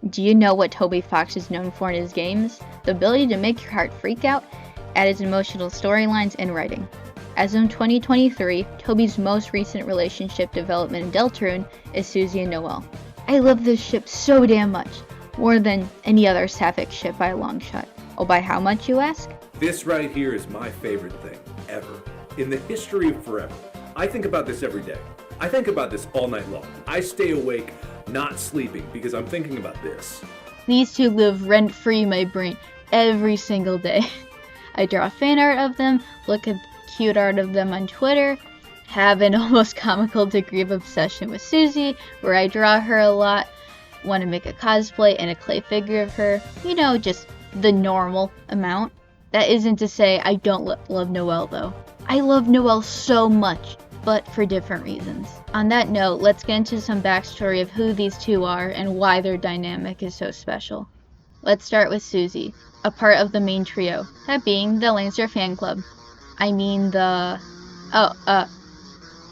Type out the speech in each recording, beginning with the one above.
Do you know what Toby Fox is known for in his games? The ability to make your heart freak out, add his emotional storylines and writing. As of 2023, Toby's most recent relationship development in Deltarune is Susie and Noelle. I love this ship so damn much, more than any other sapphic ship by a long shot. Oh, by how much, you ask? This right here is my favorite thing, ever. In the history of forever. I think about this every day. I think about this all night long. I stay awake, not sleeping, because I'm thinking about this. These two live rent-free in my brain every single day. I draw fan art of them, look at cute art of them on Twitter, have an almost comical degree of obsession with Susie, where I draw her a lot, want to make a cosplay and a clay figure of her, just the normal amount. That isn't to say I don't love Noelle though. I love Noelle so much, but for different reasons. On that note, let's get into some backstory of who these two are and why their dynamic is so special. Let's start with Susie, a part of the main trio, that being the Lancer fan club.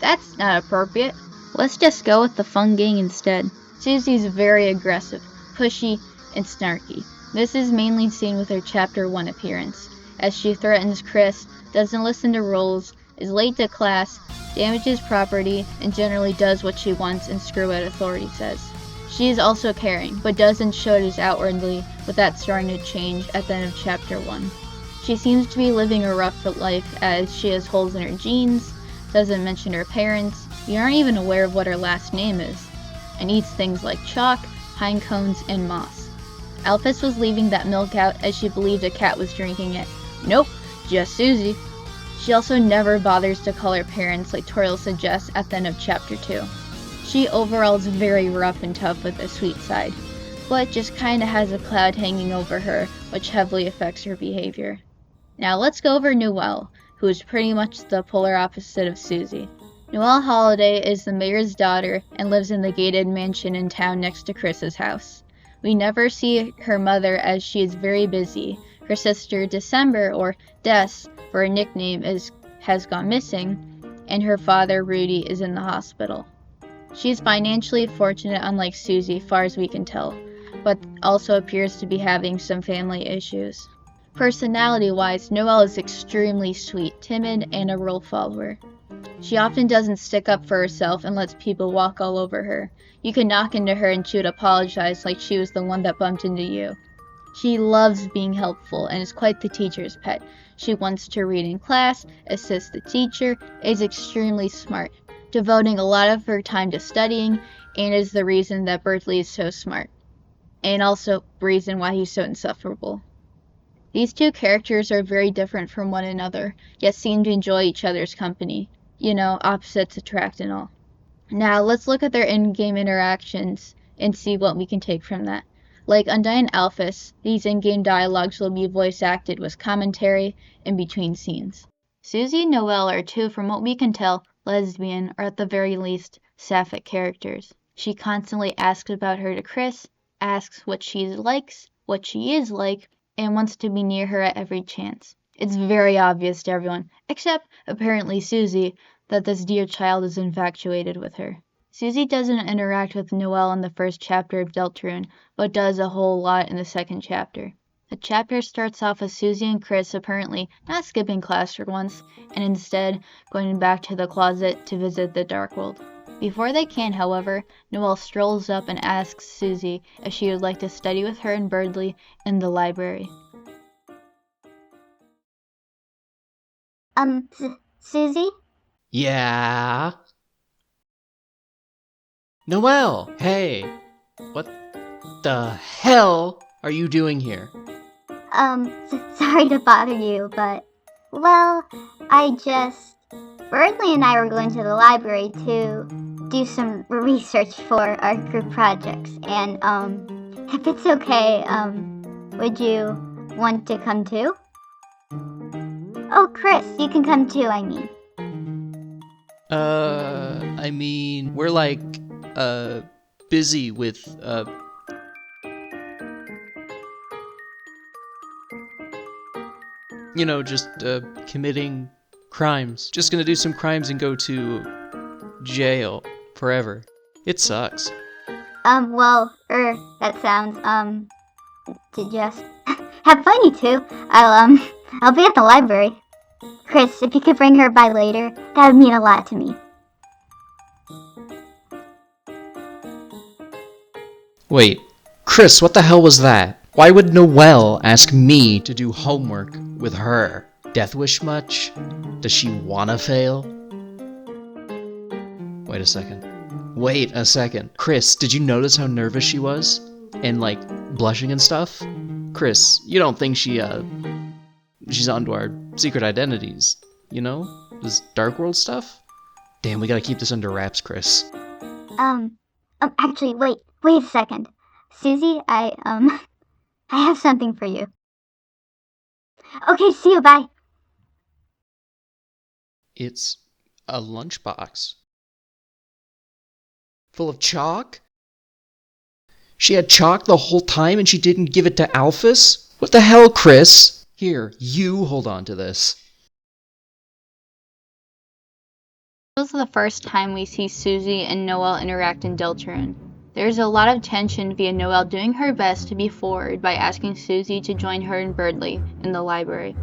That's not appropriate. Let's just go with the fun gang instead. Susie's very aggressive, pushy, and snarky. This is mainly seen with her Chapter 1 appearance, as she threatens Chris, doesn't listen to rules, is late to class, damages property, and generally does what she wants and screw what authority says. She is also caring, but doesn't show it as outwardly, with that starting to change at the end of Chapter 1. She seems to be living a rough life as she has holes in her genes, doesn't mention her parents, you aren't even aware of what her last name is, and eats things like chalk, pine cones, and moss. Alphys was leaving that milk out as she believed a cat was drinking it. Nope, just Susie. She also never bothers to call her parents like Toriel suggests at the end of Chapter 2. She overall is very rough and tough with a sweet side, but just kinda has a cloud hanging over her, which heavily affects her behavior. Now let's go over Noelle, who is pretty much the polar opposite of Susie. Noelle Holiday is the mayor's daughter and lives in the gated mansion in town next to Chris's house. We never see her mother as she is very busy. Her sister December, or Des for her nickname, has gone missing, and her father Rudy is in the hospital. She is financially fortunate, unlike Susie, far as we can tell, but also appears to be having some family issues. Personality-wise, Noelle is extremely sweet, timid, and a rule follower. She often doesn't stick up for herself and lets people walk all over her. You can knock into her and she would apologize like she was the one that bumped into you. She loves being helpful and is quite the teacher's pet. She wants to read in class, assist the teacher, is extremely smart, devoting a lot of her time to studying, and is the reason that Berdly is so smart. And also the reason why he's so insufferable. These two characters are very different from one another, yet seem to enjoy each other's company. Opposites attract and all. Now, let's look at their in-game interactions and see what we can take from that. Like Undyne and Alphys, these in-game dialogues will be voice acted with commentary in between scenes. Susie and Noelle are two, from what we can tell, lesbian, or at the very least, sapphic characters. She constantly asks about her to Chris, asks what she likes, what she is like, and wants to be near her at every chance. It's very obvious to everyone, except apparently Susie, that this dear child is infatuated with her. Susie doesn't interact with Noelle in the first chapter of Deltarune, but does a whole lot in the second chapter. The chapter starts off with Susie and Chris apparently not skipping class for once, and instead going back to the closet to visit the Dark World. Before they can, however, Noelle strolls up and asks Susie if she would like to study with her and Berdly in the library. Susie? Yeah? Noelle! Hey! What the hell are you doing here? Sorry to bother you, but, Berdly and I were going to the library to do some research for our group projects, and, if it's okay, would you want to come too? Oh, Chris, you can come too, I mean. We're busy with, committing crimes. Just gonna do some crimes and go to jail forever. It sucks. that sounds, to just have fun, you two. I'll be at the library. Chris, if you could bring her by later, that would mean a lot to me. Wait, Chris, what the hell was that? Why would Noelle ask me to do homework with her? Death wish much? Does she wanna fail? Wait a second. Chris, did you notice how nervous she was? And, like, blushing and stuff? Chris, you don't think she's onto our secret identities, you know? This Dark World stuff? Damn, we gotta keep this under wraps, Chris. Actually, wait a second. Susie, I have something for you. Okay, see you, bye. It's a lunchbox. Full of chalk? She had chalk the whole time and she didn't give it to Alphys? What the hell, Chris? Here, you hold on to this. This is the first time we see Susie and Noelle interact in Deltarune. There's a lot of tension via Noelle doing her best to be forward by asking Susie to join her and Berdly in the library.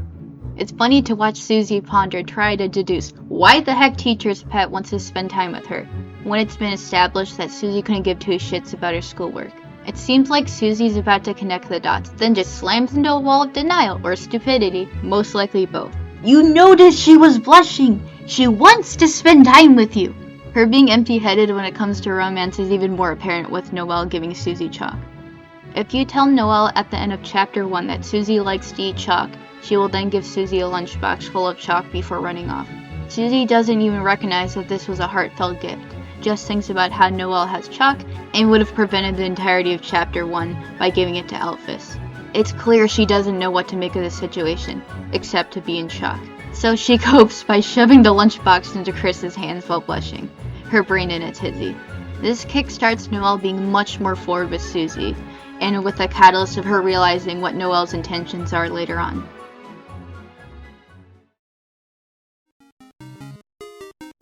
It's funny to watch Susie ponder try to deduce why the heck teacher's pet wants to spend time with her, when it's been established that Susie couldn't give two shits about her schoolwork. It seems like Susie's about to connect the dots, then just slams into a wall of denial or stupidity, most likely both. You noticed she was blushing! She wants to spend time with you! Her being empty-headed when it comes to romance is even more apparent with Noelle giving Susie chalk. If you tell Noelle at the end of chapter 1 that Susie likes to eat chalk, she will then give Susie a lunchbox full of chalk before running off. Susie doesn't even recognize that this was a heartfelt gift, just thinks about how Noelle has chalk and would have prevented the entirety of chapter 1 by giving it to Alphys. It's clear she doesn't know what to make of the situation, except to be in shock. So she copes by shoving the lunchbox into Chris's hands while blushing, her brain in a tizzy. This kickstarts Noelle being much more forward with Susie, and with the catalyst of her realizing what Noelle's intentions are later on.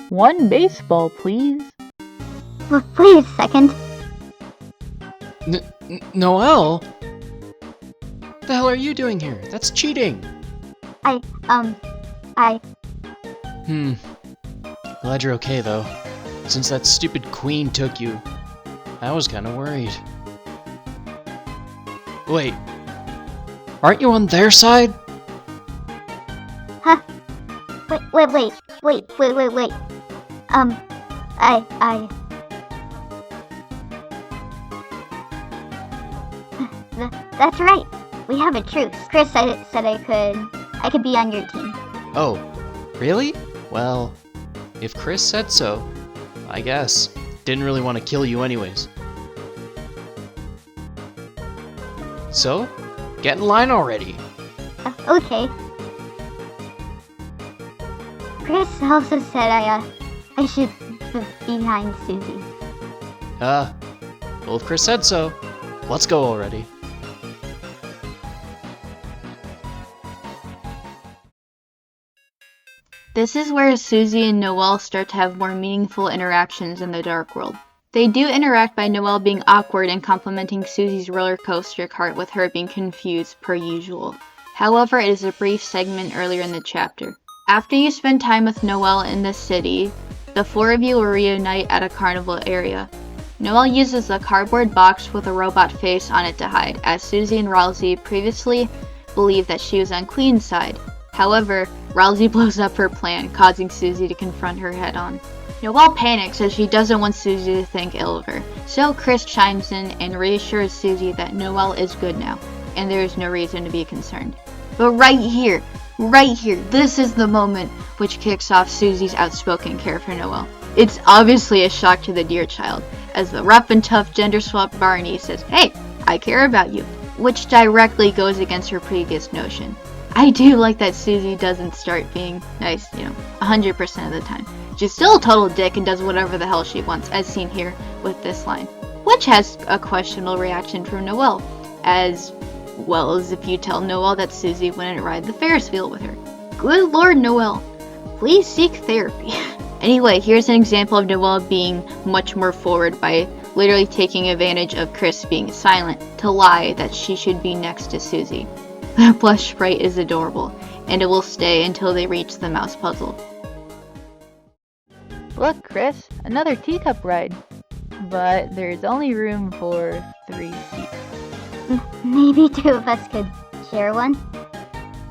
One baseball, please. Well, wait a second. Noelle? What the hell are you doing here? That's cheating! Glad you're okay, though. Since that stupid queen took you, I was kinda worried. Wait. Aren't you on their side? Huh? Wait. That's right. We have a truce. Chris said I could be on your team. Oh, really? Well, if Chris said so, I guess. Didn't really want to kill you anyways. So, get in line already. Okay. Chris also said I should be behind Susie. Well, if Chris said so, let's go already. This is where Susie and Noelle start to have more meaningful interactions in the Dark World. They do interact by Noelle being awkward and complimenting Susie's roller coaster cart with her being confused per usual. However, it is a brief segment earlier in the chapter. After you spend time with Noelle in the city, the four of you will reunite at a carnival area. Noelle uses a cardboard box with a robot face on it to hide, as Susie and Ralsei previously believed that she was on Queen's side. However, Ralsei blows up her plan, causing Susie to confront her head-on. Noelle panics as she doesn't want Susie to think ill of her, so Chris chimes in and reassures Susie that Noelle is good now, and there is no reason to be concerned. But right here, this is the moment which kicks off Susie's outspoken care for Noelle. It's obviously a shock to the dear child, as the rough and tough gender-swapped Barney says, "Hey, I care about you," which directly goes against her previous notion. I do like that Susie doesn't start being nice, 100% of the time. She's still a total dick and does whatever the hell she wants, as seen here with this line, which has a questionable reaction from Noelle, as well as if you tell Noelle that Susie wouldn't ride the Ferris Wheel with her. Good lord, Noelle. Please seek therapy. Anyway, here's an example of Noelle being much more forward by literally taking advantage of Chris being silent to lie that she should be next to Susie. The blush sprite is adorable, and it will stay until they reach the mouse puzzle. Look, Chris, another teacup ride. But there's only room for 3 seats. Maybe 2 of us could share one?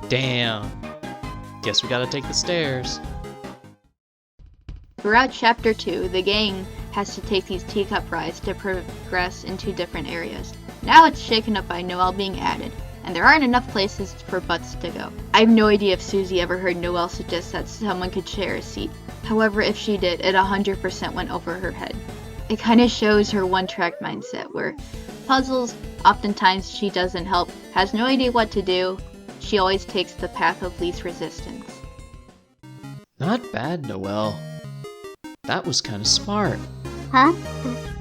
Damn. Guess we gotta take the stairs. Throughout Chapter 2, the gang has to take these teacup rides to progress into different areas. Now it's shaken up by Noelle being added, and there aren't enough places for butts to go. I have no idea if Susie ever heard Noelle suggest that someone could share a seat. However, if she did, it 100% went over her head. It kind of shows her one-track mindset, where puzzles, oftentimes she doesn't help, has no idea what to do, she always takes the path of least resistance. Not bad, Noelle. That was kinda smart. Huh?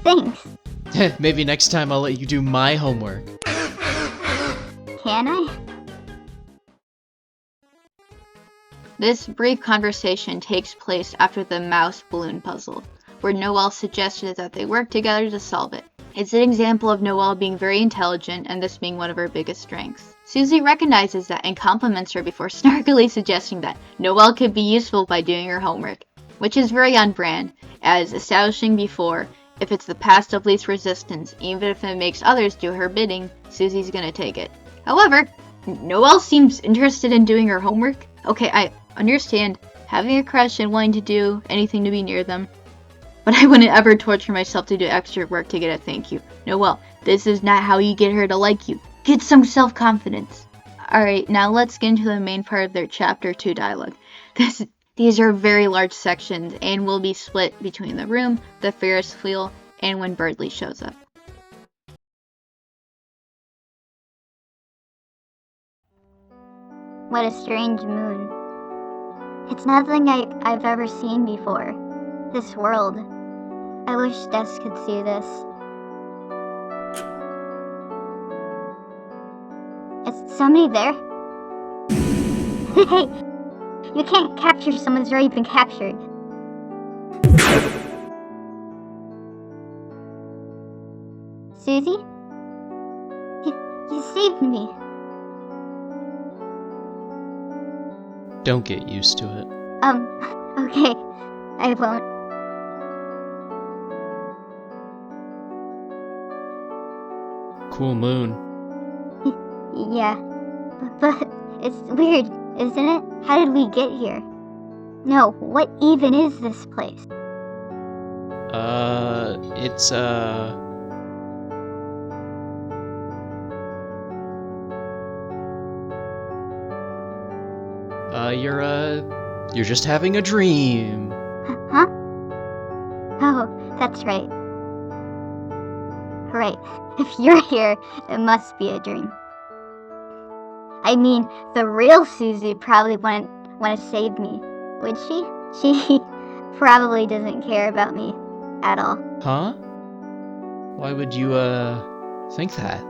Thanks. Maybe next time I'll let you do my homework. Can I? This brief conversation takes place after the mouse balloon puzzle, where Noelle suggested that they work together to solve it. It's an example of Noelle being very intelligent and this being one of her biggest strengths. Susie recognizes that and compliments her before snarkily suggesting that Noelle could be useful by doing her homework, which is very on brand, as establishing before, if it's the path of least resistance, even if it makes others do her bidding, Susie's gonna take it. However, Noelle seems interested in doing her homework. Okay, I understand having a crush and wanting to do anything to be near them, but I wouldn't ever torture myself to do extra work to get a thank you. Noelle, this is not how you get her to like you. Get some self-confidence. Alright, now let's get into the main part of their Chapter 2 dialogue. These are very large sections and will be split between the room, the Ferris wheel, and when Berdly shows up. What a strange moon. It's nothing I've ever seen before. This world. I wish Des could see this. Is somebody there? Hey! You can't capture someone who's already been captured. Susie? You saved me. Don't get used to it. Okay. I won't. Cool moon. Yeah. But it's weird, isn't it? How did we get here? No, what even is this place? It's, you're just having a dream. Huh? Oh, that's right. Right. If you're here, it must be a dream. I mean, the real Susie probably wouldn't want to save me, would she? She probably doesn't care about me at all. Huh? Why would you, think that?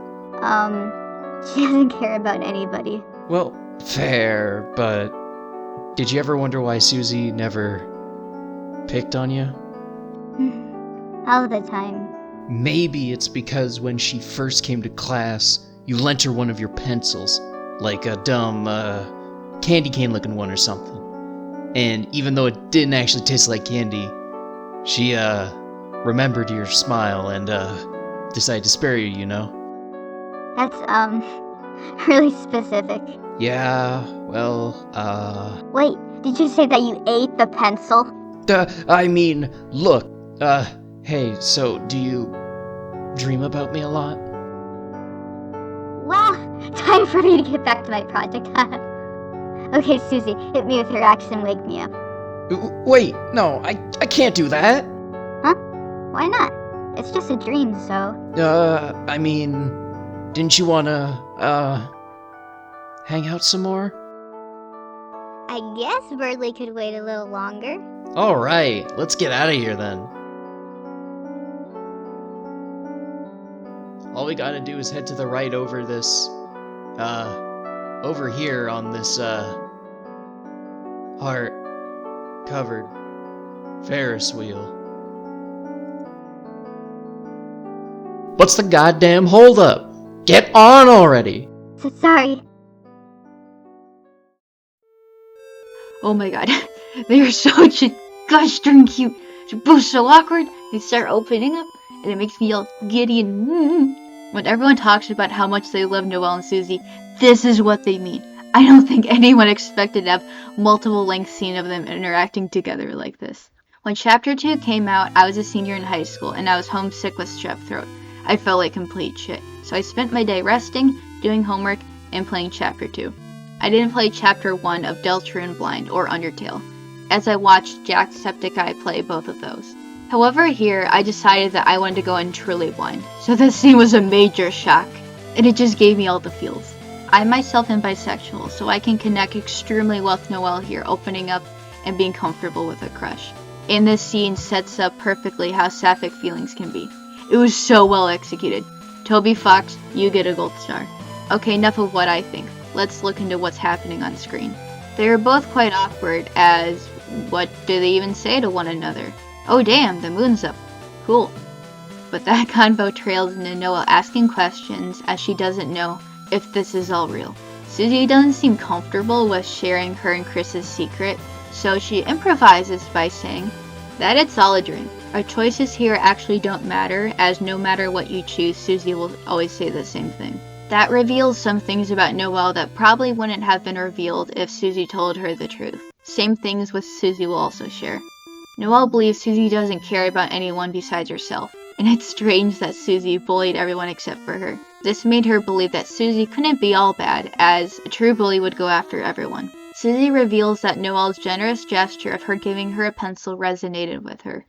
She doesn't care about anybody. Well, fair, but did you ever wonder why Susie never picked on you? All the time. Maybe it's because when she first came to class, you lent her one of your pencils, like a dumb, candy cane looking one or something. And even though it didn't actually taste like candy, she, remembered your smile and, decided to spare you, you know? That's, really specific. Yeah, well, Wait, did you say that you ate the pencil? I mean, look, hey, so do you dream about me a lot? Well, time for me to get back to my project. Okay, Susie, hit me with your axe and wake me up. Wait, no, I can't do that. Huh? Why not? It's just a dream, so... I mean, didn't you wanna, hang out some more? I guess Berdly could wait a little longer. Alright, let's get out of here then. All we gotta do is head to the right over this, over here on this, heart-covered Ferris wheel. What's the goddamn holdup? Get on already! So sorry. Oh my god. They are so gosh darn cute. They're both so awkward. They start opening up, and it makes me all giddy and When everyone talks about how much they love Noelle and Susie, this is what they mean. I don't think anyone expected to have multiple length scenes of them interacting together like this. When Chapter 2 came out, I was a senior in high school, and I was homesick with strep throat. I felt like complete shit, so I spent my day resting, doing homework, and playing Chapter 2. I didn't play Chapter 1 of Deltarune Blind or Undertale, as I watched Jacksepticeye play both of those. However, here, I decided that I wanted to go in truly blind, so this scene was a major shock, and it just gave me all the feels. I myself am bisexual, so I can connect extremely well with Noelle here, opening up and being comfortable with a crush. And this scene sets up perfectly how sapphic feelings can be. It was so well executed. Toby Fox, you get a gold star. Okay, enough of what I think. Let's look into what's happening on screen. They are both quite awkward, as what do they even say to one another? Oh damn, the moon's up. Cool. But that convo trails into Noelle asking questions as she doesn't know if this is all real. Susie doesn't seem comfortable with sharing her and Chris's secret, so she improvises by saying that it's all a dream. Our choices here actually don't matter, as no matter what you choose, Susie will always say the same thing. That reveals some things about Noelle that probably wouldn't have been revealed if Susie told her the truth. Same things with Susie will also share. Noelle believes Susie doesn't care about anyone besides herself, and it's strange that Susie bullied everyone except for her. This made her believe that Susie couldn't be all bad, as a true bully would go after everyone. Susie reveals that Noelle's generous gesture of her giving her a pencil resonated with her.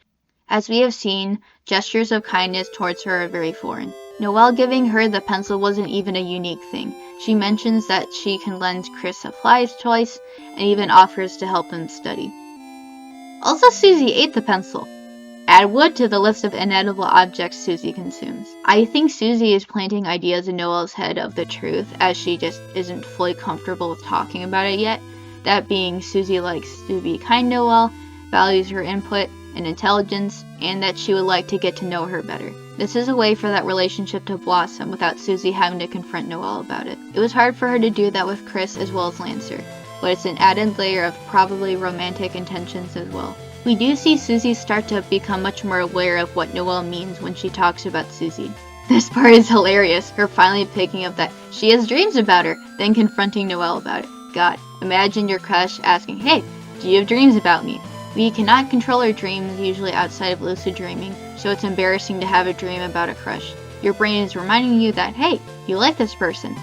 As we have seen, gestures of kindness towards her are very foreign. Noelle giving her the pencil wasn't even a unique thing. She mentions that she can lend Chris supplies twice, and even offers to help him study. Also, Susie ate the pencil. Add wood to the list of inedible objects Susie consumes. I think Susie is planting ideas in Noelle's head of the truth, as she just isn't fully comfortable with talking about it yet. That being, Susie likes to be kind to Noelle, values her input and intelligence, and that she would like to get to know her better. This is a way for that relationship to blossom without Susie having to confront Noelle about it. It was hard for her to do that with Chris as well as Lancer, but it's an added layer of probably romantic intentions as well. We do see Susie start to become much more aware of what Noelle means when she talks about Susie. This part is hilarious, her finally picking up that she has dreams about her, then confronting Noelle about it. God, imagine your crush asking, "Hey, do you have dreams about me?" We cannot control our dreams usually outside of lucid dreaming, so it's embarrassing to have a dream about a crush. Your brain is reminding you that, hey, you like this person,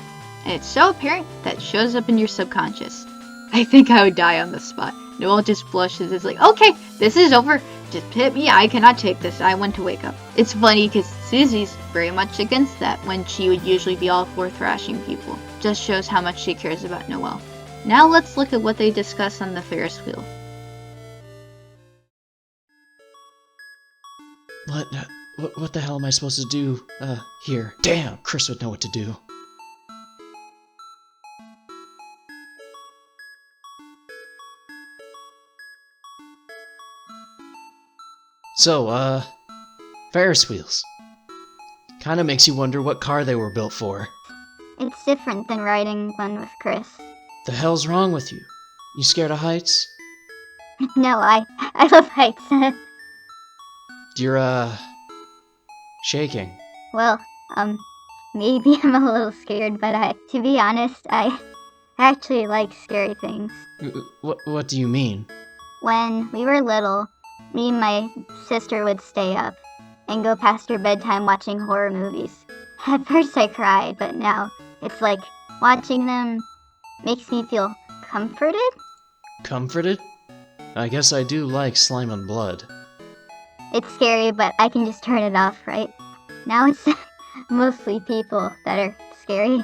and it's so apparent that it shows up in your subconscious. I think I would die on the spot. Noelle just blushes. It's like, okay, this is over. Just hit me. I cannot take this. I want to wake up. It's funny because Susie's very much against that when she would usually be all for thrashing people. Just shows how much she cares about Noelle. Now let's look at what they discuss on the Ferris Wheel. What the hell am I supposed to do, here? Damn, Chris would know what to do. So, Ferris wheels. Kinda makes you wonder what car they were built for. It's different than riding one with Chris. The hell's wrong with you? You scared of heights? No, I love heights. You're, shaking. Well, maybe I'm a little scared, but to be honest, I actually like scary things. What do you mean? When we were little, me and my sister would stay up and go past her bedtime watching horror movies. At first I cried, but now it's like watching them makes me feel comforted. Comforted? I guess I do like slime and blood. It's scary, but I can just turn it off, right? Now it's mostly people that are scary.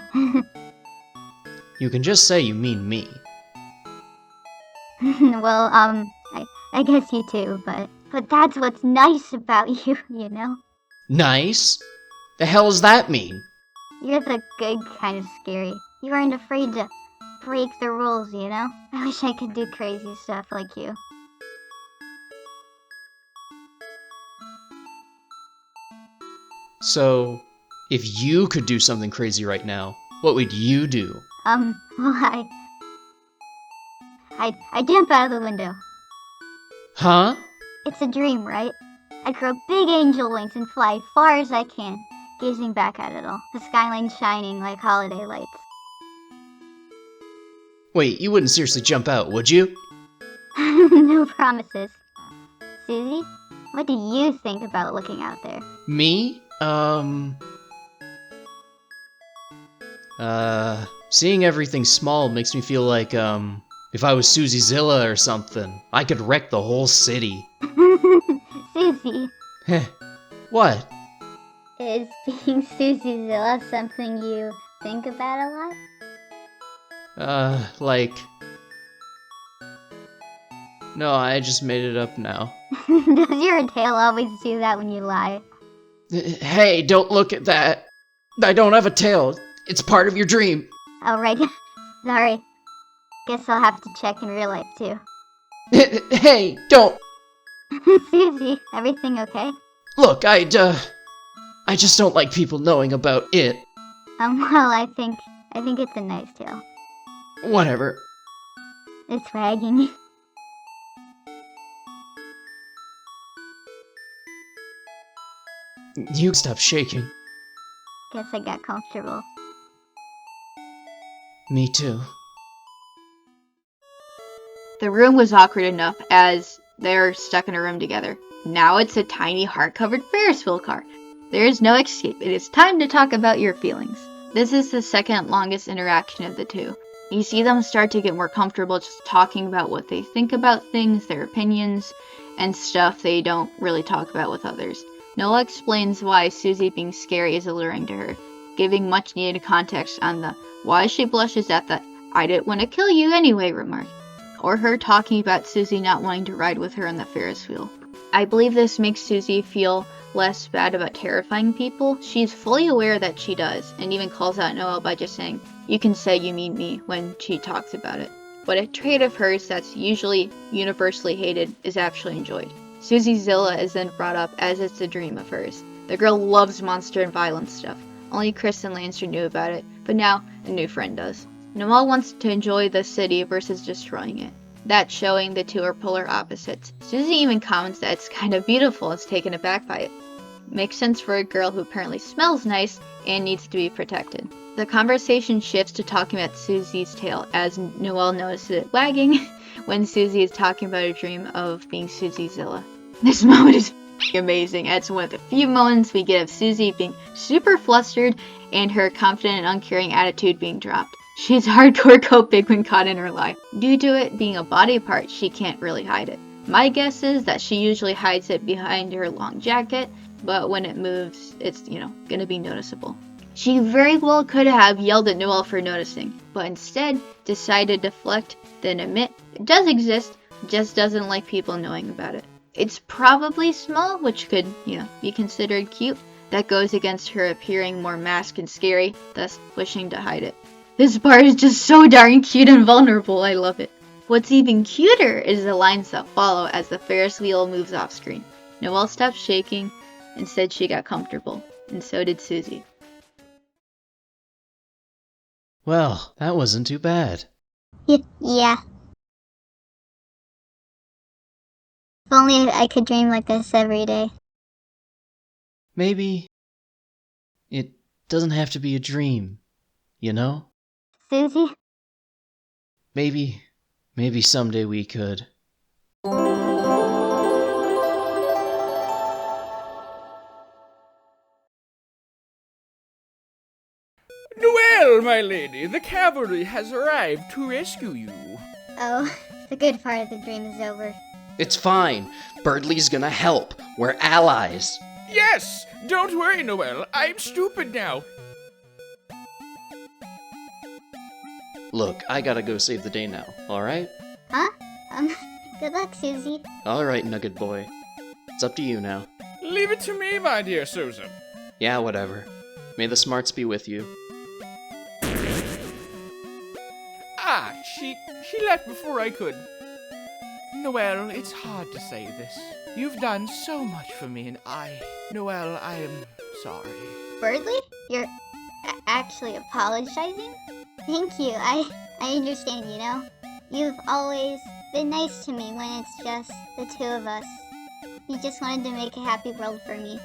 You can just say you mean me. Well, I guess you too, but that's what's nice about you, you know? Nice? The hell does that mean? You're the good kind of scary. You aren't afraid to break the rules, you know? I wish I could do crazy stuff like you. So, If you could do something crazy right now, what would you do? Well, I'd jump out of the window. Huh? It's a dream, right? I'd grow big angel wings and fly as far as I can, gazing back at it all, the skyline shining like holiday lights. Wait, you wouldn't seriously jump out, would you? No promises. Susie, what do you think about looking out there? Me? Seeing everything small makes me feel like, if I was Susie Zilla or something, I could wreck the whole city. Susie, Heh. What? is being Susie Zilla something you think about a lot? Like... No, I just made it up now. Does your tail always do that when you lie? Hey, don't look at that! I don't have a tail. It's part of your dream. Oh, right. Sorry. Guess I'll have to check in real life, too. Hey, don't! Susie, everything okay? Look, I just don't like people knowing about it. Well, I think it's a nice tail. Whatever. It's wagging. You stop shaking. Guess I got comfortable. Me too. The room was awkward enough as they're stuck in a room together. Now it's a tiny heart-covered Ferris wheel car. There is no escape. It is time to talk about your feelings. This is the second longest interaction of the two. You see them start to get more comfortable just talking about what they think about things, their opinions, and stuff they don't really talk about with others. Noah explains why Susie being scary is alluring to her, giving much needed context on the why she blushes at the "I didn't want to kill you anyway" remark, or her talking about Susie not wanting to ride with her on the Ferris wheel. I believe this makes Susie feel less bad about terrifying people. She's fully aware that she does, and even calls out Noah by just saying, "You can say you mean me," when she talks about it. But a trait of hers that's usually universally hated is actually enjoyed. Susie Zilla is then brought up as it's a dream of hers. The girl loves monster and violent stuff. Only Chris and Lancer knew about it, but now a new friend does. Noelle wants to enjoy the city versus destroying it. That's showing the two are polar opposites. Susie even comments that it's kind of beautiful and is taken aback by it. Makes sense for a girl who apparently smells nice and needs to be protected. The conversation shifts to talking about Susie's tail as Noelle notices it wagging when Susie is talking about a dream of being Susie Zilla. This moment is amazing. It's one of the few moments we get of Susie being super flustered and her confident and uncaring attitude being dropped. She's hardcore coping when caught in her lie. Due to it being a body part, she can't really hide it. My guess is that she usually hides it behind her long jacket, but when it moves, it's, gonna be noticeable. She very well could have yelled at Noelle for noticing, but instead decided to deflect, then admit it does exist, just doesn't like people knowing about it. It's probably small, which could, be considered cute. That goes against her appearing more masked and scary, thus wishing to hide it. This part is just so darn cute and vulnerable, I love it. What's even cuter is the lines that follow as the Ferris wheel moves off screen. Noelle stopped shaking and said she got comfortable, and so did Susie. Well, that wasn't too bad. Yeah. If only I could dream like this every day. Maybe it doesn't have to be a dream, you know? Susie? Maybe someday we could. Noelle, my lady, the cavalry has arrived to rescue you. Oh, the good part of the dream is over. It's fine. Berdly's gonna help. We're allies. Yes! Don't worry, Noelle. I'm stupid now. Look, I gotta go save the day now, alright? Huh? Good luck, Susie. Alright, Nugget Boy. It's up to you now. Leave it to me, my dear Susan. Yeah, whatever. May the smarts be with you. Ah, she left before I could. Noelle, it's hard to say this. You've done so much for me, and Noelle, I am sorry. Berdly? You're actually apologizing? Thank you. I understand, you know? You've always been nice to me when it's just the two of us. You just wanted to make a happy world for me.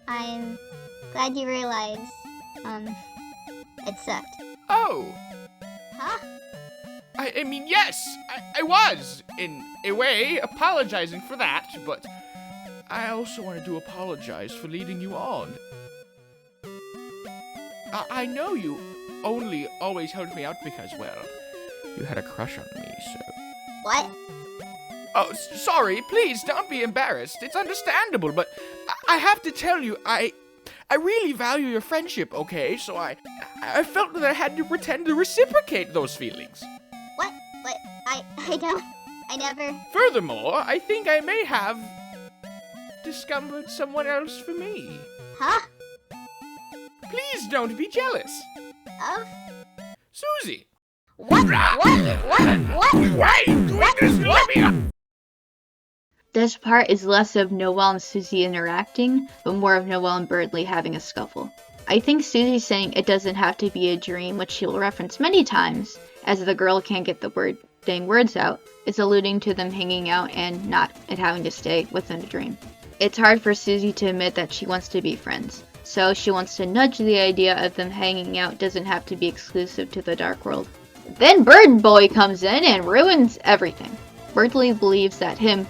I'm glad you realized, it sucked. Oh, Huh? I mean, yes, I was, in a way, apologizing for that, but I also wanted to apologize for leading you on. I know you only always helped me out because, well, you had a crush on me, so... What? Oh, sorry, please don't be embarrassed. It's understandable, but I have to tell you, I really value your friendship, okay? So I felt that I had to pretend to reciprocate those feelings. What? I never... Furthermore, I think I may have discovered someone else for me. Huh? Please don't be jealous. Of? Susie! What? Why are you doing this? Let me up! This part is less of Noelle and Susie interacting, but more of Noelle and Berdly having a scuffle. I think Susie saying it doesn't have to be a dream, which she'll reference many times, as the girl can't get the dang words out, is alluding to them hanging out and not it having to stay within a dream. It's hard for Susie to admit that she wants to be friends, so she wants to nudge the idea of them hanging out doesn't have to be exclusive to the dark world. Then Bird Boy comes in and ruins everything. Berdly believes that him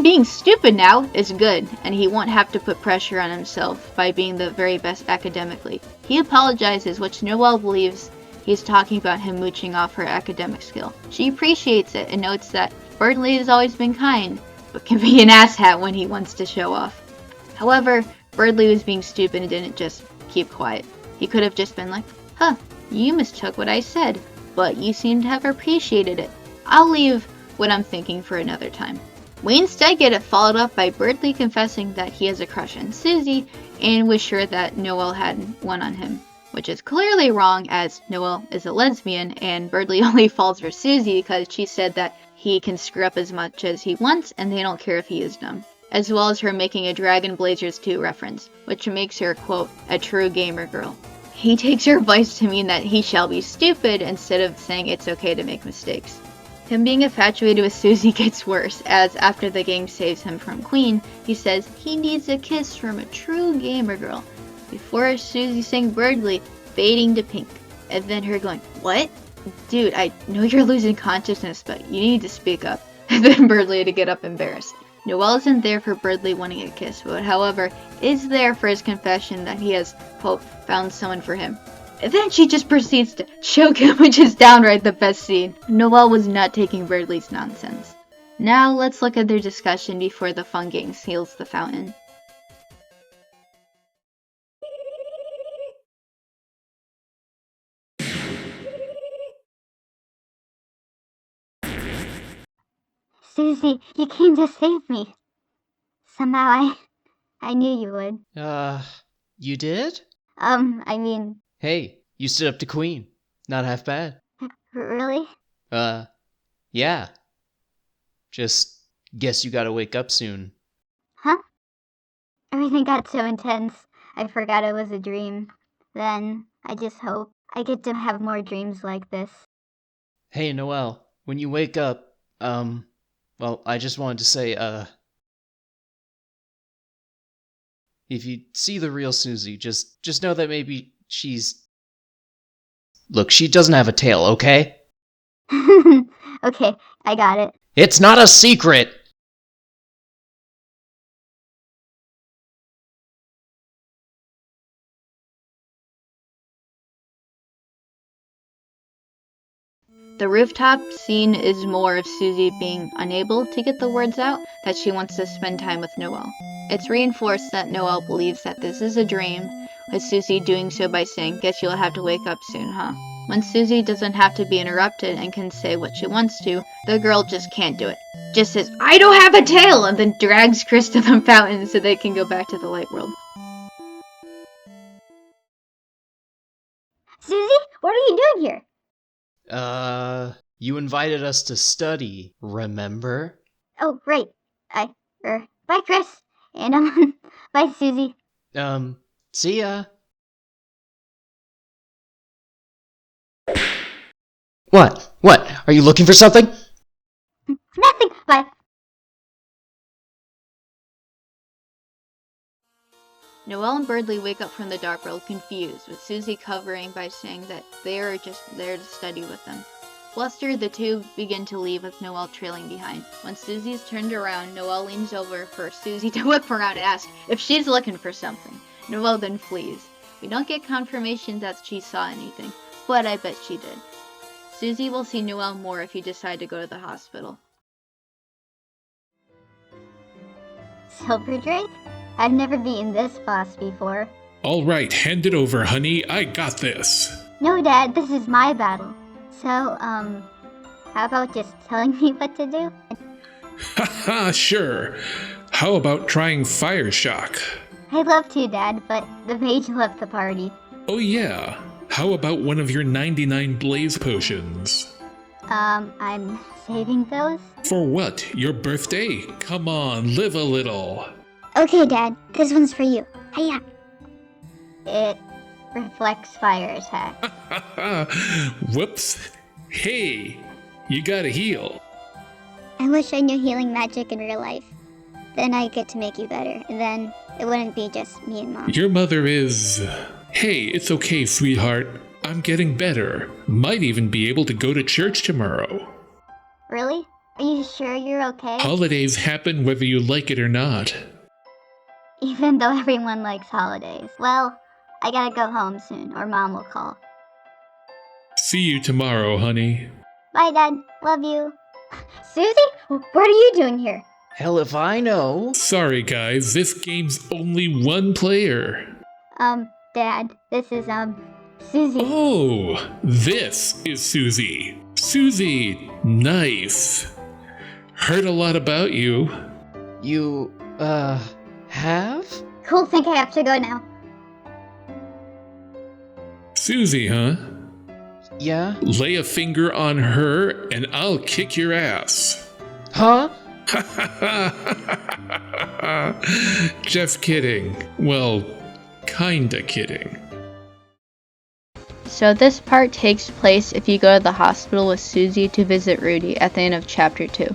being stupid now is good, and he won't have to put pressure on himself by being the very best academically. He apologizes, which Noelle believes he's talking about him mooching off her academic skill. She appreciates it and notes that Berdly has always been kind, but can be an asshat when he wants to show off. However, Berdly was being stupid and didn't just keep quiet. He could have just been like, huh, you mistook what I said, but you seem to have appreciated it. I'll leave what I'm thinking for another time. We instead get it followed up by Berdly confessing that he has a crush on Susie and was sure that Noelle had one on him, which is clearly wrong as Noelle is a lesbian and Berdly only falls for Susie because she said that he can screw up as much as he wants and they don't care if he is dumb, as well as her making a Dragon Blazers 2 reference, which makes her, quote, a true gamer girl. He takes her advice to mean that he shall be stupid instead of saying it's okay to make mistakes. Him being infatuated with Susie gets worse, as after the game saves him from Queen, he says he needs a kiss from a true gamer girl, before Susie saying Berdly, fading to pink, and then her going, what? Dude, I know you're losing consciousness, but you need to speak up, and then Berdly to get up embarrassed. Noelle isn't there for Berdly wanting a kiss, but however, is there for his confession that he has, quote, found someone for him. And then she just proceeds to choke him, which is downright the best scene. Noelle was not taking Berdly's nonsense. Now let's look at their discussion before the fun gang seals the fountain. Susie, you came to save me. Somehow I knew you would. You did? I mean, Hey, you stood up to Queen. Not half bad. really? Yeah. Just guess you gotta wake up soon. Huh? Everything got so intense, I forgot it was a dream. Then, I just hope I get to have more dreams like this. Hey, Noelle, when you wake up, well, I just wanted to say, if you see the real Susie, just know that maybe she's... Look, she doesn't have a tail, okay? Okay, I got it. It's not a secret! The rooftop scene is more of Susie being unable to get the words out that she wants to spend time with Noelle. It's reinforced that Noelle believes that this is a dream, with Susie doing so by saying, guess you'll have to wake up soon, huh? When Susie doesn't have to be interrupted and can say what she wants to, the girl just can't do it. Just says, I don't have a tail, and then drags Chris to the fountain so they can go back to the light world. Susie, what are you doing here? You invited us to study, remember? Oh, right. Bye, Chris. And, bye, Susie. See ya. What? What? Are you looking for something? Nothing, but Noelle and Berdly wake up from the dark world confused, with Susie covering by saying that they are just there to study with them. Flustered, the two begin to leave with Noelle trailing behind. When Susie's turned around, Noelle leans over for Susie to whip around and ask if she's looking for something. Noelle then flees. We don't get confirmation that she saw anything, but I bet she did. Susie will see Noelle more if you decide to go to the hospital. Silver Drake? I've never beaten this boss before. All right, hand it over, honey. I got this. No, Dad, this is my battle. So, how about just telling me what to do? Haha, sure. How about trying Fire Shock? I'd love to, Dad, but the mage left the party. Oh yeah. How about one of your 99 blaze potions? I'm saving those? For what? Your birthday? Come on, live a little. Okay, Dad, this one's for you. Hiya! It reflects fire attack. Whoops. Hey, you gotta heal. I wish I knew healing magic in real life. Then I get to make you better, and then it wouldn't be just me and Mom. Your mother is... Hey, it's okay, sweetheart. I'm getting better. Might even be able to go to church tomorrow. Really? Are you sure you're okay? Holidays happen whether you like it or not. Even though everyone likes holidays. Well, I gotta go home soon, or Mom will call. See you tomorrow, honey. Bye, Dad. Love you. Susie? What are you doing here? Hell if I know. Sorry, guys. This game's only one player. Dad, this is, Susie. Oh, this is Susie. Susie, nice. Heard a lot about you. You, have? Cool, think I have to go now. Susie, huh? Yeah? Lay a finger on her and I'll kick your ass. Huh? Just kidding. Well, kinda kidding. So this part takes place if you go to the hospital with Susie to visit Rudy at the end of Chapter 2.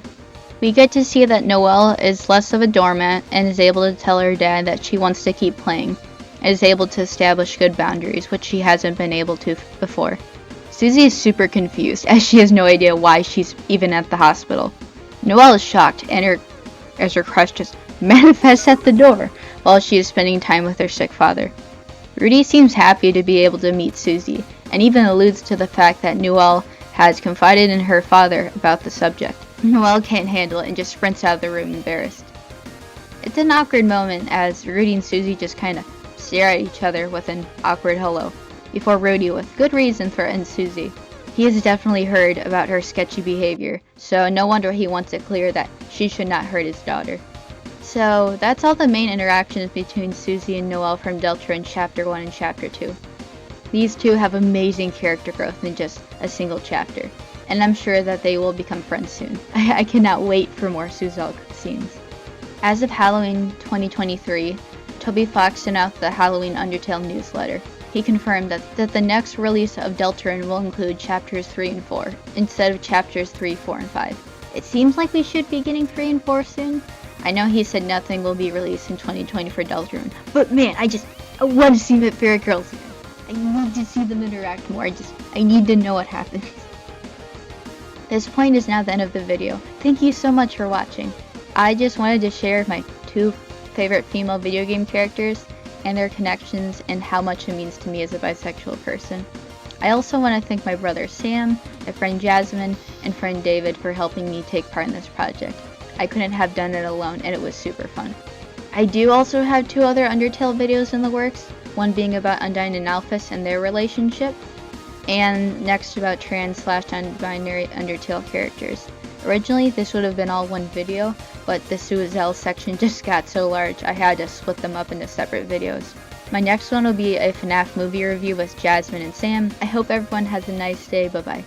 We get to see that Noelle is less of a doormat and is able to tell her dad that she wants to keep playing, and is able to establish good boundaries, which she hasn't been able to before. Susie is super confused, as she has no idea why she's even at the hospital. Noelle is shocked, and as her crush just manifests at the door, while she is spending time with her sick father. Rudy seems happy to be able to meet Susie, and even alludes to the fact that Noelle has confided in her father about the subject. Noelle can't handle it and just sprints out of the room embarrassed. It's an awkward moment as Rudy and Susie just kinda stare at each other with an awkward hello, before Rudy, with good reason, threatens Susie. He has definitely heard about her sketchy behavior, so no wonder he wants it clear that she should not hurt his daughter. So that's all the main interactions between Susie and Noelle from Deltarune Chapter 1 and Chapter 2. These two have amazing character growth in just a single chapter, and I'm sure that they will become friends soon. I cannot wait for more Suselle scenes. As of Halloween 2023, Toby Fox sent out the Halloween Undertale newsletter. He confirmed that the next release of Deltarune will include Chapters 3 and 4, instead of Chapters 3, 4, and 5. It seems like we should be getting 3 and 4 soon. I know he said nothing will be released in 2020 for Deltarune, but man, I want to see the fairy girls again. I need to see them interact more. I need to know what happens. This point is now the end of the video. Thank you so much for watching. I just wanted to share my 2 favorite female video game characters and their connections and how much it means to me as a bisexual person. I also want to thank my brother Sam, my friend Jasmine, and friend David for helping me take part in this project. I couldn't have done it alone, and it was super fun. I do also have 2 other Undertale videos in the works, one being about Undyne and Alphys and their relationship, and next about trans/non-binary Undertale characters. Originally, this would have been all one video, but the Suselle section just got so large I had to split them up into separate videos. My next one will be a FNAF movie review with Jasmine and Sam. I hope everyone has a nice day. Bye bye.